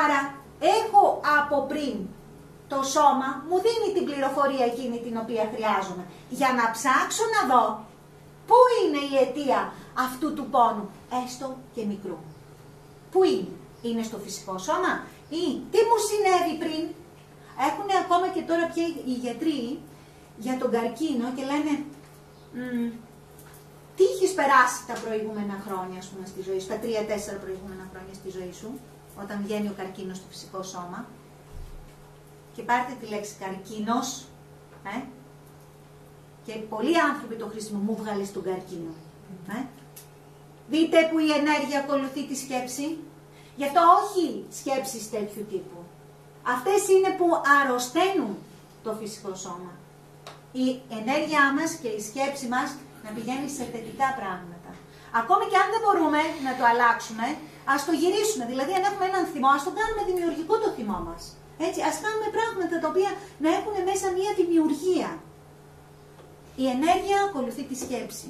Άρα έχω από πριν το σώμα, μου δίνει την πληροφορία εκείνη την οποία χρειάζομαι. Για να ψάξω να δω πού είναι η αιτία αυτού του πόνου, έστω και μικρού. Πού είναι, είναι στο φυσικό σώμα ή τι μου συνέβη πριν. Έχουν ακόμα και τώρα πια οι γιατροί για τον καρκίνο και λένε τι έχεις περάσει τα προηγούμενα χρόνια, ας πούμε, στη ζωή σου, τα 3-4 προηγούμενα χρόνια στη ζωή σου, όταν βγαίνει ο καρκίνος στο φυσικό σώμα. Και πάρτε τη λέξη καρκίνος, και πολλοί άνθρωποι το χρησιμοποιούν, μου βγάλει τον καρκίνο. Δείτε που η ενέργεια ακολουθεί τη σκέψη. Γι' αυτό όχι σκέψεις τέτοιου τύπου. Αυτές είναι που αρρωσταίνουν το φυσικό σώμα. Η ενέργειά μας και η σκέψη μας να πηγαίνει σε θετικά πράγματα. Ακόμη και αν δεν μπορούμε να το αλλάξουμε, ας το γυρίσουμε. Δηλαδή, αν έχουμε έναν θυμό, ας το κάνουμε δημιουργικό το θυμό μας. Έτσι, ας κάνουμε πράγματα τα οποία να έχουν μέσα μία δημιουργία. Η ενέργεια ακολουθεί τη σκέψη.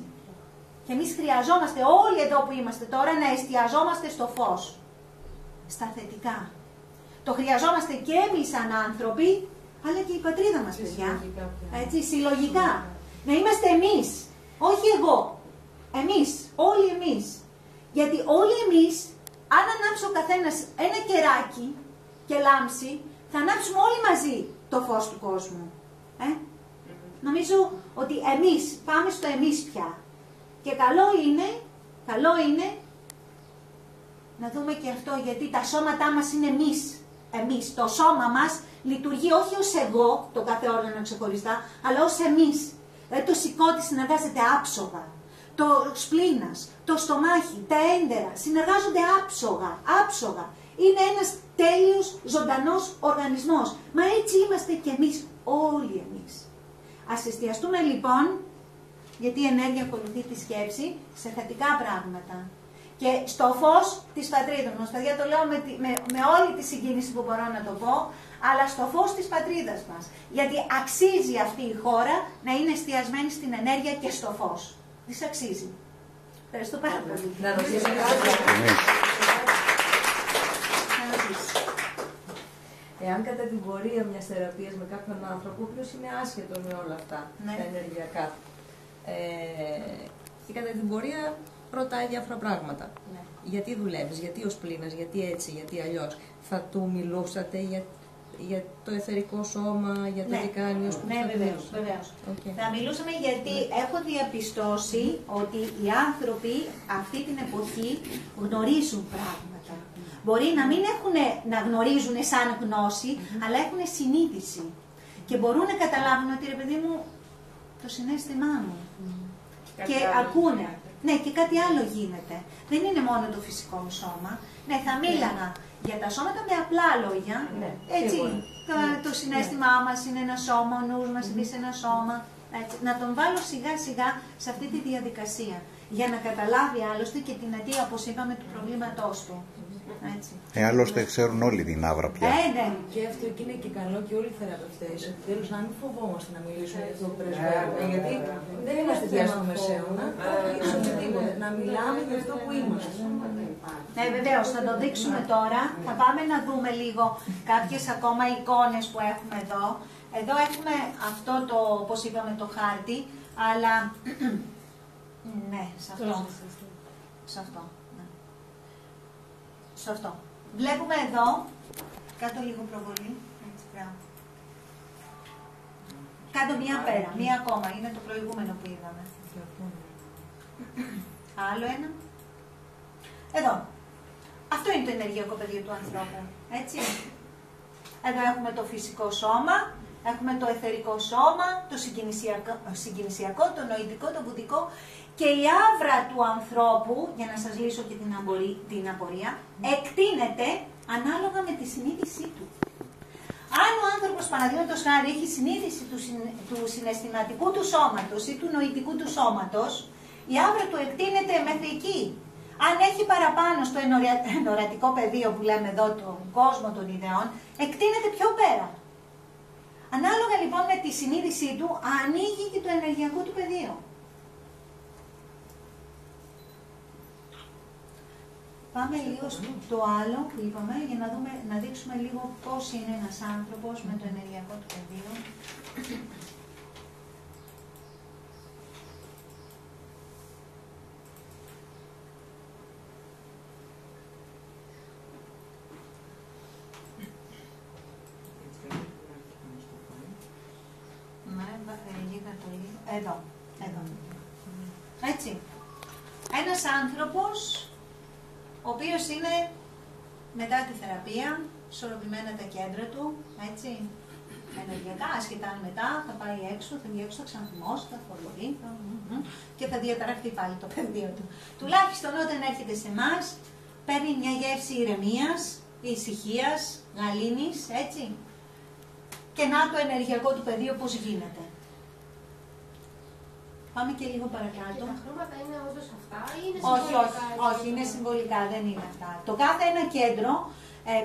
Και εμείς χρειαζόμαστε όλοι εδώ που είμαστε τώρα να εστιαζόμαστε στο φως. Στα θετικά. Το χρειαζόμαστε και εμείς σαν άνθρωποι, αλλά και η πατρίδα μας, παιδιά. Έτσι, συλλογικά. Να είμαστε εμείς, όχι εγώ. Εμείς, όλοι εμείς. Γιατί όλοι εμείς, αν ανάψει ο καθένας ένα κεράκι και λάμψει, θα ανάψουμε όλοι μαζί το φως του κόσμου. Νομίζω ότι εμείς, πάμε στο εμείς πια. Και καλό είναι να δούμε και αυτό, γιατί τα σώματά μας είναι εμείς. Εμείς, το σώμα μας λειτουργεί όχι ως εγώ, το κάθε όργανο ξεχωριστά, αλλά ως εμείς. Δηλαδή το σηκώτη συνεργάζεται άψογα. Το σπλήνας, το στομάχι, τα έντερα συνεργάζονται άψογα. Είναι ένας τέλειος ζωντανός οργανισμός. Μα έτσι είμαστε κι εμείς, όλοι εμείς. Ας εστιαστούμε λοιπόν, γιατί η ενέργεια ακολουθεί τη σκέψη, σε θετικά πράγματα. Και στο φως της πατρίδας μας, παιδιά, το λέω με όλη τη συγκίνηση που μπορώ να το πω, αλλά στο φως της πατρίδας μας. Γιατί αξίζει αυτή η χώρα να είναι εστιασμένη στην ενέργεια και στο φως. Της αξίζει. Ευχαριστώ πάρα πολύ. Εάν κατά την πορεία μιας θεραπείας με κάποιον άνθρωπο, ο οποίος είναι άσχετος με όλα αυτά, τα ενεργειακά, και κατά την πορεία ρωτάει διάφορα πράγματα. Γιατί δουλεύεις, γιατί ο σπλήνας, γιατί έτσι, γιατί αλλιώς. Θα του μιλούσατε για το εθερικό σώμα, για το τι κάνει ως Ναι, βεβαίως. Θα μιλούσαμε γιατί έχω διαπιστώσει ότι οι άνθρωποι αυτή την εποχή γνωρίζουν πράγματα. Μπορεί να μην έχουν να γνωρίζουν σαν γνώση, αλλά έχουν συνείδηση. Και μπορούν να καταλάβουν ότι, ρε παιδί μου, το συναίσθημά μου. Και ακούνε. Ναι, και κάτι άλλο γίνεται. Δεν είναι μόνο το φυσικό μου σώμα. Ναι, θα μίλανα για τα σώματα με απλά λόγια. Έτσι, το συναίσθημά μας είναι ένα σώμα, ο νους μας είναι ένα σώμα. Έτσι, να τον βάλω σιγά σιγά σε αυτή τη διαδικασία. Για να καταλάβει άλλωστε και την αιτία, όπως είπαμε, του προβλήματός του. Άλλωστε ξέρουν όλοι την άβρα πια. Και αυτό και είναι και καλό και όλοι οι θεραπευτές. Επιτέλους να μην φοβόμαστε να μιλήσουμε για αυτό που πρεσβεύουμε. Γιατί δεν είμαστε πια στο μεσαίωνα. Να μιλάμε για αυτό που είμαστε. Ναι, βεβαίως, θα το δείξουμε τώρα. Θα πάμε να δούμε λίγο κάποιες ακόμα εικόνες που έχουμε εδώ. Εδώ έχουμε αυτό το, όπως είπαμε, το χάρτη, αλλά ναι, σε αυτό. Σε αυτό. Σε αυτό. Βλέπουμε εδώ, κάτω λίγο προβολή, έτσι, πράγμα. Κάτω μία πέρα, μία ακόμα, είναι το προηγούμενο που είδαμε. Άλλο ένα. Εδώ. Αυτό είναι το ενεργειακό πεδίο του ανθρώπου, έτσι. Εδώ έχουμε το φυσικό σώμα, έχουμε το αιθερικό σώμα, το συγκινησιακό, το νοητικό, το βουδικό. Και η άβρα του ανθρώπου, για να σας λύσω και την απορία, εκτείνεται ανάλογα με τη συνείδησή του. Αν ο άνθρωπος, παραδείγματος χάρη, έχει συνείδηση του συναισθηματικού του σώματος ή του νοητικού του σώματος, η άβρα του εκτείνεται μέχρι εκεί. Αν έχει παραπάνω στο ενωρατικό πεδίο που λέμε εδώ, τον κόσμο των ιδεών, εκτείνεται πιο πέρα. Ανάλογα λοιπόν με τη συνείδησή του, ανοίγει και το ενεργειακό του πεδίο. Πάμε λίγο στο άλλο που είπαμε για να δούμε, να δείξουμε λίγο πώς είναι ένας άνθρωπος με το ενεργειακό του πεδίο. Εδώ. Έτσι. Ένας άνθρωπος ο οποίος είναι μετά τη θεραπεία, ισορροπημένα τα κέντρα του, έτσι, ενεργειακά, άσχετα αν μετά θα πάει έξω, θα βγει έξω, θα ξαναθυμώσει, θα φορλωρεί και θα διαταραχθεί πάλι το πεδίο του. Τουλάχιστον όταν έρχεται σε εμάς, παίρνει μια γεύση ηρεμίας, ησυχίας, γαλήνης, έτσι, και να το ενεργειακό του πεδίο πώς γίνεται. Πάμε και λίγο παρακάτω. Και τα χρώματα είναι όντως αυτά ή είναι συμβολικά? Όχι, είναι συμβολικά, δεν είναι αυτά. Το κάθε ένα κέντρο,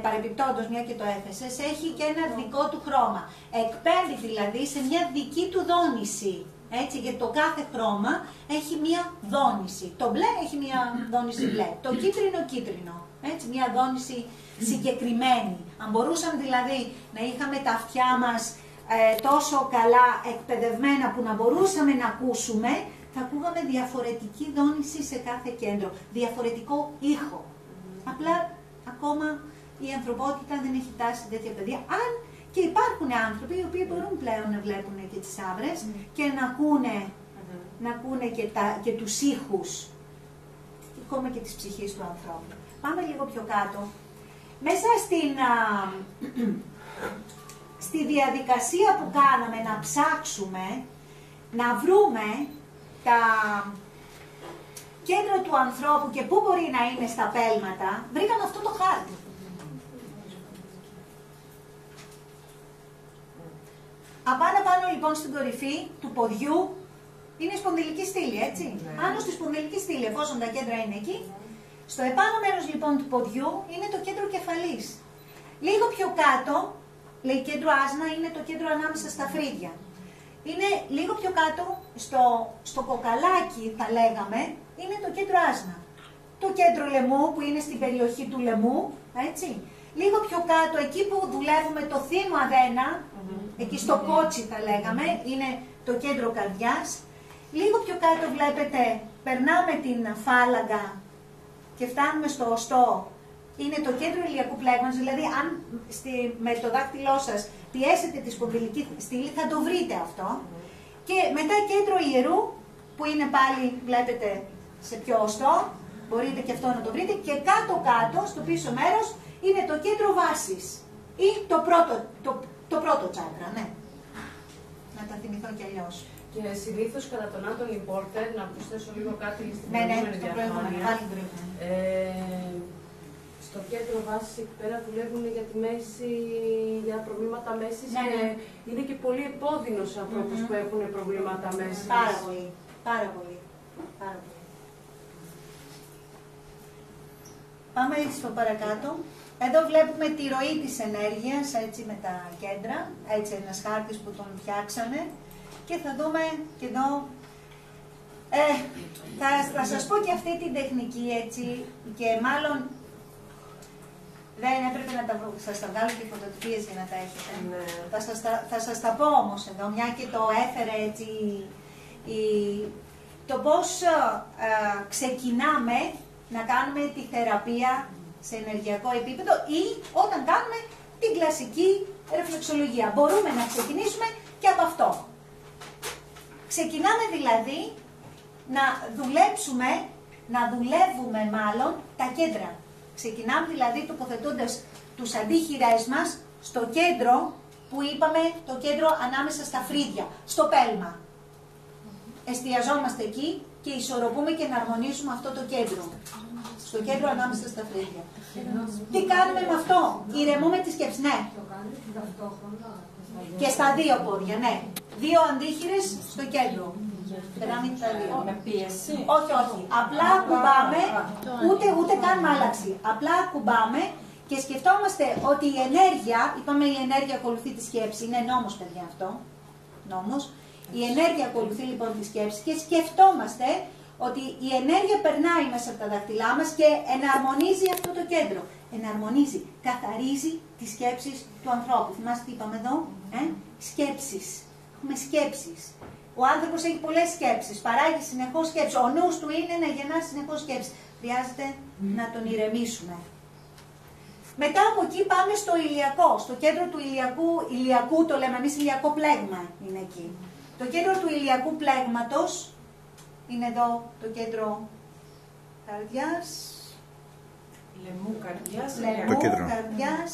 παρεπιπτόντως, μια και το έθεσες, έχει και ένα δικό του χρώμα. Εκπέμπει δηλαδή σε μια δική του δόνηση. Έτσι, γιατί το κάθε χρώμα έχει μια δόνηση. Το μπλε έχει μια δόνηση μπλε. Το κίτρινο. Έτσι, μια δόνηση συγκεκριμένη. Αν μπορούσαμε δηλαδή να είχαμε τα αυτιά μας τόσο καλά εκπαιδευμένα που να μπορούσαμε να ακούσουμε, θα ακούγαμε διαφορετική δόνηση σε κάθε κέντρο, διαφορετικό ήχο. Απλά ακόμα η ανθρωπότητα δεν έχει φτάσει σε τέτοια παιδεία. Αν και υπάρχουν άνθρωποι οι οποίοι μπορούν πλέον να βλέπουν και τις άβρες και να ακούνε και τους ήχους, ακόμα και της ψυχής του ανθρώπου. Πάμε λίγο πιο κάτω. Μέσα στη διαδικασία που κάναμε να ψάξουμε, να βρούμε τα κέντρα του ανθρώπου και πού μπορεί να είναι στα πέλματα, βρήκαμε αυτό το χάρτη. Απάνω λοιπόν στην κορυφή του ποδιού είναι η σπονδυλική στήλη, έτσι. Πάνω στη σπονδυλική στήλη, εφόσον τα κέντρα είναι εκεί. Στο επάνω μέρος λοιπόν του ποδιού είναι το κέντρο κεφαλής. Λίγο πιο κάτω, λέει κέντρο άσνα, είναι το κέντρο ανάμεσα στα φρύδια. Είναι λίγο πιο κάτω, στο κοκαλάκι θα λέγαμε, είναι το κέντρο άσνα. Το κέντρο λαιμού που είναι στην περιοχή του λαιμού, έτσι. Λίγο πιο κάτω, εκεί που δουλεύουμε το θύμο αδένα, εκεί στο κότσι θα λέγαμε, είναι το κέντρο καρδιάς. Λίγο πιο κάτω βλέπετε, περνάμε την φάλαγγα και φτάνουμε στο οστό. Είναι το κέντρο ηλιακού πλέγματος, δηλαδή αν με το δάχτυλό σας πιέσετε τη σπονδυλική στήλη θα το βρείτε αυτό. Και μετά κέντρο ιερού, που είναι πάλι, βλέπετε, σε πιο οστό, μπορείτε και αυτό να το βρείτε. Και κάτω-κάτω, στο πίσω μέρος, είναι το κέντρο βάσης ή το πρώτο τσάκρα, ναι. Να τα θυμηθώ κι αλλιώς. Και συνήθως κατά τον Άντωνι Πόρτερ, να προσθέσω λίγο κάτι στην προηγούμενη διαφάνεια. Στο κέντρο βάσης εκεί πέρα δουλεύουν για τη μέση, για προβλήματα μέσης και είναι και πολύ επώδυνος σε ανθρώπους που έχουν προβλήματα μέσης. Πάρα πολύ. Πάμε στο παρακάτω. Εδώ βλέπουμε τη ροή της ενέργειας, έτσι με τα κέντρα, έτσι ένας χάρτης που τον φτιάξανε και θα δούμε και εδώ, θα σας πω και αυτή την τεχνική έτσι και μάλλον δεν έπρεπε να σας τα βγάλω και φωτοτυπίες για να τα έχετε. Ναι. Θα σας τα πω όμως εδώ, μια και το έφερε έτσι, το πώς ξεκινάμε να κάνουμε τη θεραπεία σε ενεργειακό επίπεδο ή όταν κάνουμε την κλασική ρεφλεξολογία. Μπορούμε να ξεκινήσουμε και από αυτό. Ξεκινάμε δηλαδή να δουλεύουμε μάλλον τα κέντρα. Ξεκινάμε δηλαδή τοποθετώντας τους αντίχειρές μας στο κέντρο που είπαμε, το κέντρο ανάμεσα στα φρύδια, στο πέλμα. Εστιαζόμαστε εκεί και ισορροπούμε και εναρμονίζουμε αυτό το κέντρο. Στο κέντρο ανάμεσα στα φρύδια. Τι κάνουμε με αυτό? Ηρεμούμε τη σκέψη, ναι. Και στα δύο πόδια, ναι. Δύο αντίχειρες στο κέντρο. Περάμε τα δύο. Με πίεση. Όχι. Απλά κουμπάμε, ούτε κάνουμε άλλαξη. Απλά κουμπάμε και σκεφτόμαστε ότι η ενέργεια, είπαμε η ενέργεια ακολουθεί τη σκέψη, είναι νόμος παιδιά αυτό, νόμος. Η ενέργεια ακολουθεί λοιπόν τη σκέψη και σκεφτόμαστε ότι η ενέργεια περνάει μέσα από τα δάχτυλά μας και εναρμονίζει αυτό το κέντρο. Εναρμονίζει, καθαρίζει τις σκέψεις του ανθρώπου. Θυμάστε τι είπαμε εδώ, σκέψεις. Έχουμε σκέψεις. Ο άνθρωπος έχει πολλές σκέψεις, παράγει συνεχώς σκέψεις. Ο νους του είναι να γεννά συνεχώς σκέψεις. Χρειάζεται να τον ηρεμήσουμε. Μετά από εκεί πάμε στο ηλιακό, στο κέντρο του ηλιακού το λέμε εμείς ηλιακό πλέγμα είναι εκεί. Το κέντρο του ηλιακού πλέγματος είναι εδώ το κέντρο καρδιάς. Λαιμού, καρδιάς. Λαιμού, καρδιάς.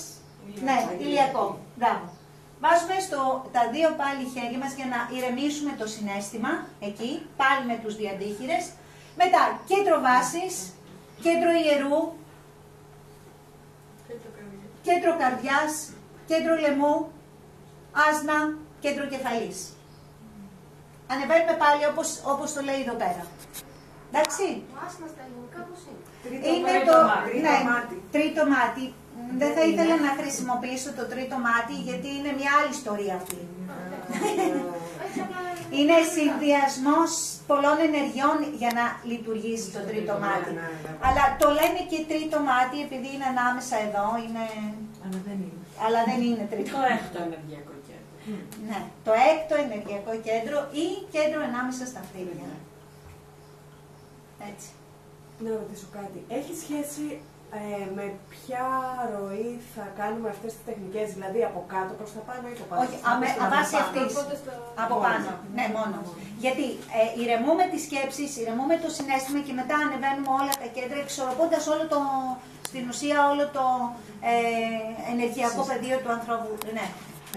Ναι, ηλιακό. Μπράβο. Βάζουμε τα δύο πάλι χέρια μας για να ηρεμήσουμε το συναίσθημα, εκεί, πάλι με τους διαντίχειρες. Μετά, κέντρο βάσης, κέντρο ιερού, κέντρο καρδιάς, κέντρο λαιμού, άσνα, κέντρο κεφαλής. Ανεβαίνουμε πάλι όπως το λέει εδώ πέρα. Εντάξει. Ο άσνας στα ελληνικά πώς είναι? Είναι το τρίτο μάτι. Δεν θα ήθελα να χρησιμοποιήσω το τρίτο μάτι γιατί είναι μια άλλη ιστορία αυτή. Είναι συνδυασμός πολλών ενεργειών για να λειτουργήσει το τρίτο μάτι. Αλλά το λένε και τρίτο μάτι επειδή είναι ανάμεσα εδώ. Αλλά δεν είναι τρίτο. Το έκτο ενεργειακό κέντρο. Ναι, το έκτο ενεργειακό κέντρο ή κέντρο ανάμεσα στα φρύδια. Έτσι. Να ρωτήσω κάτι. Έχει σχέση με ποια ροή θα κάνουμε αυτές τις τεχνικές, δηλαδή από κάτω προς τα πάνω ή από πάνω? Όχι, βάση αυτής. Από πάνω. Ναι, μόνο. Γιατί ηρεμούμε τις σκέψεις, ηρεμούμε το συναίσθημα και μετά ανεβαίνουμε όλα τα κέντρα, εξορροπώντας στην ουσία όλο το ενεργειακό πεδίο του ανθρώπου. Ναι,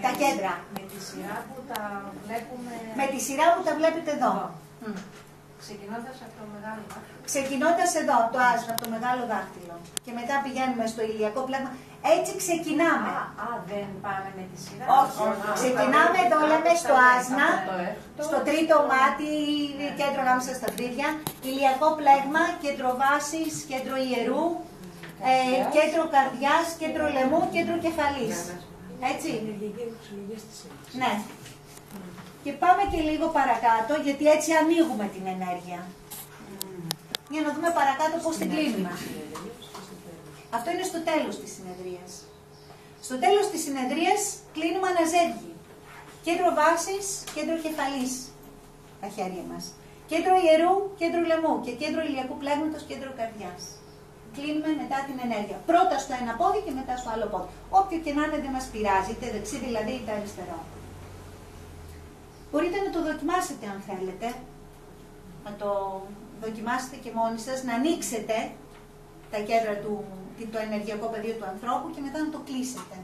τα κέντρα. Με τη σειρά που τα βλέπουμε... Με τη σειρά που τα βλέπετε εδώ. Ξεκινώντας από το μεγάλο δάχτυλο. Ξεκινώντας εδώ, το άσνα, από το μεγάλο δάχτυλο. Και μετά πηγαίνουμε στο ηλιακό πλέγμα. Έτσι ξεκινάμε. Δεν πάμε με τη σειρά. Όχι. Ξεκινάμε εδώ, λέμε στο άσνα, στο τρίτο μάτι, κέντρο ανάμεσα στα φρύδια. Ηλιακό πλέγμα, κέντρο βάσης, κέντρο ιερού, κέντρο καρδιάς, κέντρο λαιμού, κέντρο κεφαλής. Έτσι. Ναι. Και πάμε και λίγο παρακάτω, γιατί έτσι ανοίγουμε την ενέργεια. Για να δούμε παρακάτω πώς την κλείνουμε. Αυτό είναι στο τέλος της συνεδρίας. Στο τέλος της συνεδρίας κλείνουμε αναζέργη. Κέντρο βάσης, κέντρο κεφαλής, τα χέρια μας. Κέντρο ιερού, κέντρο λαιμού και κέντρο ηλιακού πλέγματος, κέντρο καρδιάς. Κλείνουμε μετά την ενέργεια. Πρώτα στο ένα πόδι και μετά στο άλλο πόδι. Όποιο και να είναι δεν μας πειράζει, είτε δεξί δηλαδή είτε αριστερό. Μπορείτε να το δοκιμάσετε αν θέλετε, να το δοκιμάσετε και μόνοι σας, να ανοίξετε τα κέντρα το ενεργειακό πεδίο του ανθρώπου και μετά να το κλείσετε.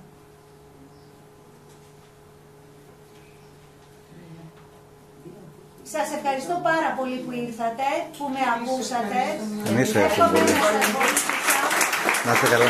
Σας ευχαριστώ πάρα πολύ που ήρθατε, που με ακούσατε. Εμείς ευχαριστούμε πολύ. Να είστε καλά.